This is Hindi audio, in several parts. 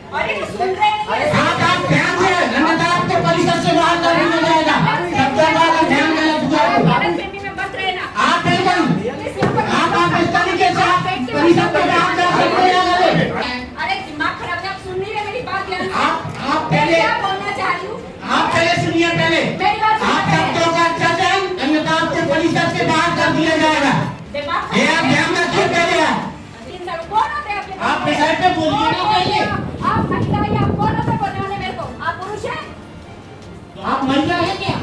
अरे तो सुन रहे हैं। आप ध्यान से अन्यथा आपको परिषद से बाहर कर दिया जाएगा। सबसे पहले ध्यान देना आप बिल्कुल आप इस तरीके से परिषद को बाहर कर सकते हैं। अरे दिमाग खराब है, आप सुन नहीं रहे मेरी बात। आप पहले क्या बोलना चाह रही हूँ? आप पहले सुनिए। पहले मेरी बात आप शब्दों का अच्छा ध्यान, अन्यथा आपको परिषद से बाहर कर दिया जाएगा। ये आप ध्यान रखिए। पहले आप विषय पे बोलिए ना। पहले आप महिला हैं, आप कौन होते बोलने वाले मेरे को? आप पुरुष हैं? आप महिला है क्या?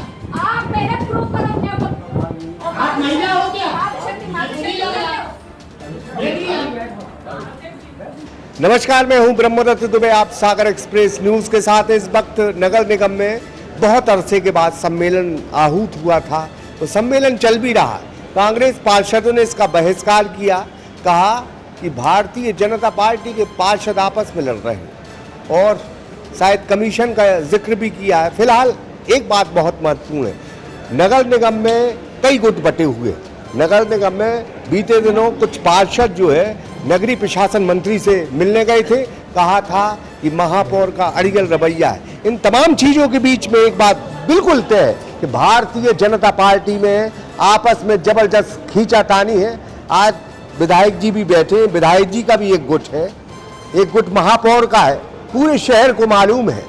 आप मेरे प्रूफ करो अपने आप को। आप महिला हो क्या? आप शक्ति मातृशक्ति हो। नमस्कार, मैं हूं ब्रह्मदत्त दुबे। आप सागर एक्सप्रेस न्यूज़ के साथ। इस वक्त नगर निगम में बहुत अरसे के बाद सम्मेलन आहूत हुआ था, तो सम्मेलन चल भी रहा। कांग्रेस पार्षदों ने इसका बहिष्कार किया, कहा कि भारतीय जनता पार्टी के पार्षद आपस में लड़ रहे हैं और शायद कमीशन का जिक्र भी किया है। फिलहाल एक बात बहुत महत्वपूर्ण है, नगर निगम में कई गुट बटे हुए। नगर निगम में बीते दिनों कुछ पार्षद जो है नगरीय प्रशासन मंत्री से मिलने गए थे, कहा था कि महापौर का अड़ियल रवैया है। इन तमाम चीज़ों के बीच में एक बात बिल्कुल तय है कि भारतीय जनता पार्टी में आपस में जबरदस्त खींचातानी है। आज विधायक जी भी बैठे हैं, विधायक जी का भी एक गुट है, एक गुट महापौर का है। पूरे शहर को मालूम है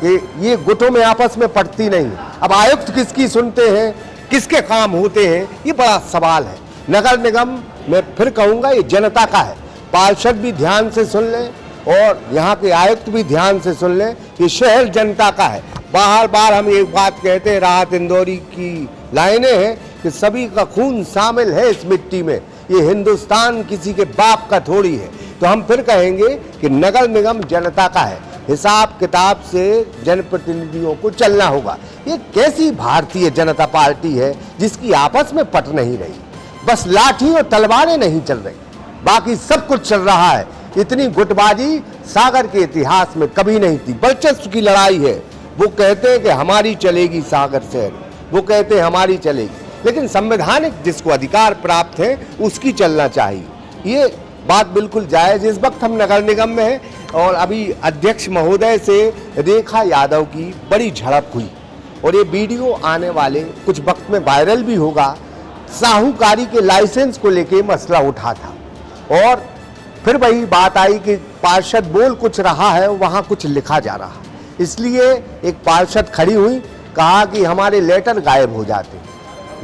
कि ये गुटों में आपस में पड़ती नहीं। अब आयुक्त किसकी सुनते हैं, किसके काम होते हैं, ये बड़ा सवाल है। नगर निगम मैं फिर कहूँगा ये जनता का है। पार्षद भी ध्यान से सुन लें और यहाँ के आयुक्त भी ध्यान से सुन लें, ये शहर जनता का है। बार बार हम एक बात कहते हैं, राहत इंदौरी की लाइनें हैं कि सभी का खून शामिल है इस मिट्टी में, ये हिंदुस्तान किसी के बाप का थोड़ी है। तो हम फिर कहेंगे कि नगर निगम जनता का है, हिसाब किताब से जनप्रतिनिधियों को चलना होगा। ये कैसी भारतीय जनता पार्टी है जिसकी आपस में पट नहीं रही, बस लाठी और तलवारें नहीं चल रही, बाकी सब कुछ चल रहा है। इतनी गुटबाजी सागर के इतिहास में कभी नहीं थी। वर्चस्व की लड़ाई है। वो कहते हैं कि हमारी चलेगी सागर शहर, वो कहते हैं हमारी चलेगी, लेकिन संवैधानिक जिसको अधिकार प्राप्त है उसकी चलना चाहिए। ये बात बिल्कुल जायज़। इस वक्त हम नगर निगम में हैं और अभी अध्यक्ष महोदय से रेखा यादव की बड़ी झड़प हुई और ये वीडियो आने वाले कुछ वक्त में वायरल भी होगा। साहूकारी के लाइसेंस को लेके मसला उठा था और फिर वही बात आई कि पार्षद बोल कुछ रहा है, वहाँ कुछ लिखा जा रहा है, इसलिए एक पार्षद खड़ी हुई, कहा कि हमारे लेटर गायब हो जाते।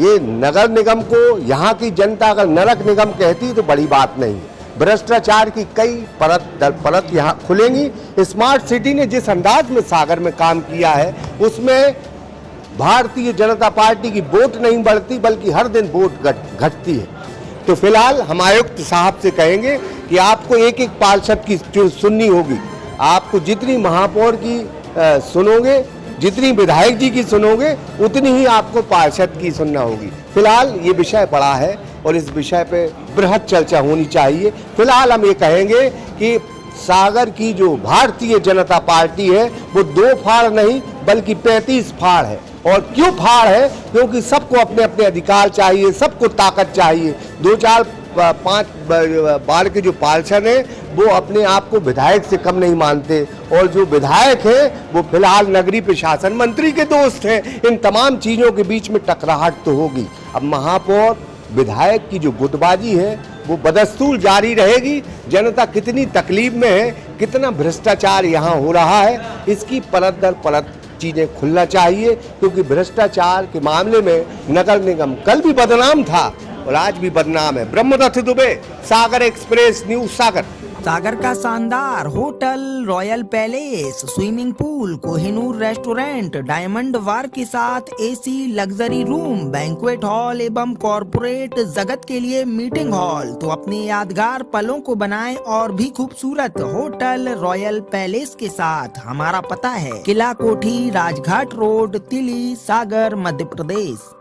ये नगर निगम को यहाँ की जनता अगर नरक निगम कहती तो बड़ी बात नहीं है। भ्रष्टाचार की कई परत दर परत यहाँ खुलेंगी। स्मार्ट सिटी ने जिस अंदाज में सागर में काम किया है उसमें भारतीय जनता पार्टी की वोट नहीं बढ़ती बल्कि हर दिन वोट घटती है। तो फिलहाल हम आयुक्त साहब से कहेंगे कि आपको एक एक पार्षद की जो सुननी होगी, आपको जितनी महापौर की सुनोगे, जितनी विधायक जी की सुनोगे, उतनी ही आपको पार्षद की सुनना होगी। फिलहाल ये विषय बड़ा है और इस विषय पे बृहद चर्चा होनी चाहिए। फिलहाल हम ये कहेंगे कि सागर की जो भारतीय जनता पार्टी है वो 2 फाड़ नहीं बल्कि 35 फाड़ है। और क्यों फाड़ है? क्योंकि सबको अपने अपने अधिकार चाहिए, सबको ताकत चाहिए। 2, 4, 5 बार के जो पार्षद हैं वो अपने आप को विधायक से कम नहीं मानते और जो विधायक हैं वो फिलहाल नगरीय प्रशासन मंत्री के दोस्त हैं। इन तमाम चीज़ों के बीच में टकराहट तो होगी। अब महापौर विधायक की जो गुटबाजी है वो बदस्तूर जारी रहेगी। जनता कितनी तकलीफ में है, कितना भ्रष्टाचार यहाँ हो रहा है, इसकी परत दर परत चीज़ें खुलना चाहिए, क्योंकि भ्रष्टाचार के मामले में नगर निगम कल भी बदनाम था और आज भी बदनाम है। Brahmadatt Dubey, Sagar express news Sagar. सागर का शानदार hotel royal palace, swimming pool, Kohinoor restaurant, diamond bar के साथ AC luxury room, banquet hall एवं कॉर्पोरेट जगत के लिए मीटिंग हॉल। तो अपने यादगार पलों को बनाएं और भी खूबसूरत होटल रॉयल पैलेस के साथ। हमारा पता है किला कोठी, राजघाट रोड, तिली, सागर, मध्य प्रदेश।